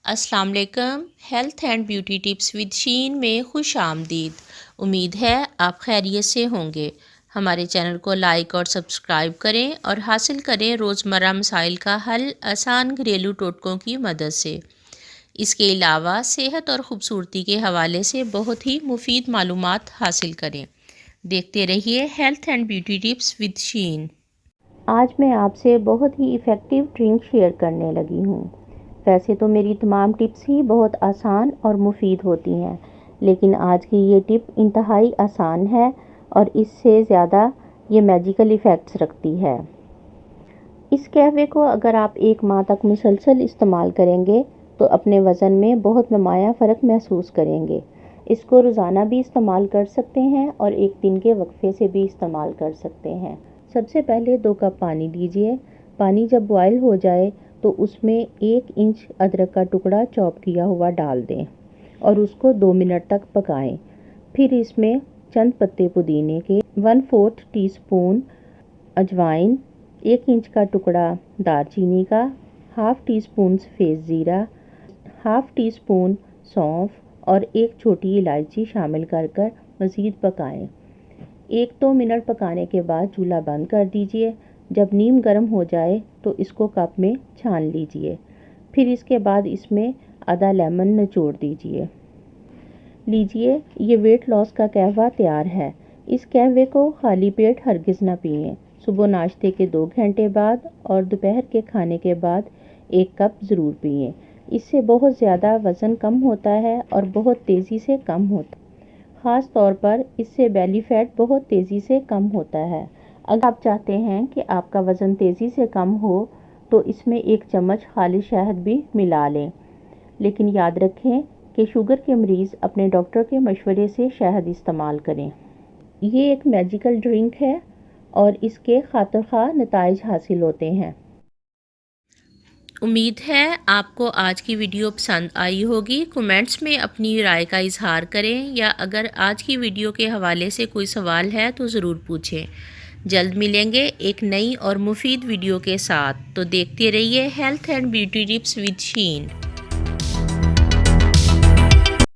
السلام علیکم، health and beauty tips with شین میں خوش آمدید۔ امید ہے آپ خیریت سے ہوں گے۔ ہمارے چینل کو لائک اور سبسکرائب کریں اور حاصل کریں روزمرہ مسائل کا حل آسان گھریلو ٹوٹکوں کی مدد سے۔ اس کے علاوہ صحت اور خوبصورتی کے حوالے سے بہت ہی مفید معلومات حاصل کریں۔ دیکھتے رہیے health and beauty tips with شین۔ آج میں آپ سے بہت ہی ایفیکٹو ڈرنک شیئر کرنے لگی ہوں۔ ویسے تو میری تمام ٹپس ہی بہت آسان اور مفید ہوتی ہیں، لیکن آج کی یہ ٹپ انتہائی آسان ہے اور اس سے زیادہ یہ میجیکل ایفیکٹس رکھتی ہے۔ اس قہوے کو اگر آپ 1 ماہ تک مسلسل استعمال کریں گے تو اپنے وزن میں بہت نمایاں فرق محسوس کریں گے۔ اس کو روزانہ بھی استعمال کر سکتے ہیں اور 1 دن کے وقفے سے بھی استعمال کر سکتے ہیں۔ سب سے پہلے 2 کپ پانی لیجئے۔ پانی جب بوائل ہو جائے تو اس میں 1 انچ ادرک کا ٹکڑا چاپ کیا ہوا ڈال دیں اور اس کو 2 منٹ تک پکائیں۔ پھر اس میں چند پتے پودینے کے، 1/4 ٹی اسپون اجوائن، 1 انچ کا ٹکڑا دار چینی کا، ½ ٹی اسپون سفید زیرہ، ½ ٹی اسپون سونف اور 1 چھوٹی الائچی شامل کر مزید پکائیں۔ 1-2 منٹ پکانے کے بعد چولہا بند کر دیجئے۔ جب نیم گرم ہو جائے تو اس کو کپ میں چھان لیجئے۔ پھر اس کے بعد اس میں آدھا لیمن نچوڑ دیجئے۔ لیجئے، یہ ویٹ لاس کا قہوہ تیار ہے۔ اس قہوے کو خالی پیٹ ہرگز نہ پئیں۔ صبح ناشتے کے 2 گھنٹے بعد اور دوپہر کے کھانے کے بعد 1 کپ ضرور پئیں۔ اس سے بہت زیادہ وزن کم ہوتا ہے اور بہت تیزی سے کم ہوتا ہے۔ خاص طور پر اس سے بیلی فیٹ بہت تیزی سے کم ہوتا ہے۔ اگر آپ چاہتے ہیں کہ آپ کا وزن تیزی سے کم ہو تو اس میں 1 چمچ خالص شہد بھی ملا لیں، لیکن یاد رکھیں کہ شوگر کے مریض اپنے ڈاکٹر کے مشورے سے شہد استعمال کریں۔ یہ ایک میجیکل ڈرنک ہے اور اس کے خاطر خواہ نتائج حاصل ہوتے ہیں۔ امید ہے آپ کو آج کی ویڈیو پسند آئی ہوگی۔ کمنٹس میں اپنی رائے کا اظہار کریں یا اگر آج کی ویڈیو کے حوالے سے کوئی سوال ہے تو ضرور پوچھیں۔ جلد ملیں گے ایک نئی اور مفید ویڈیو کے ساتھ، تو دیکھتے رہیے health and beauty tips with شین۔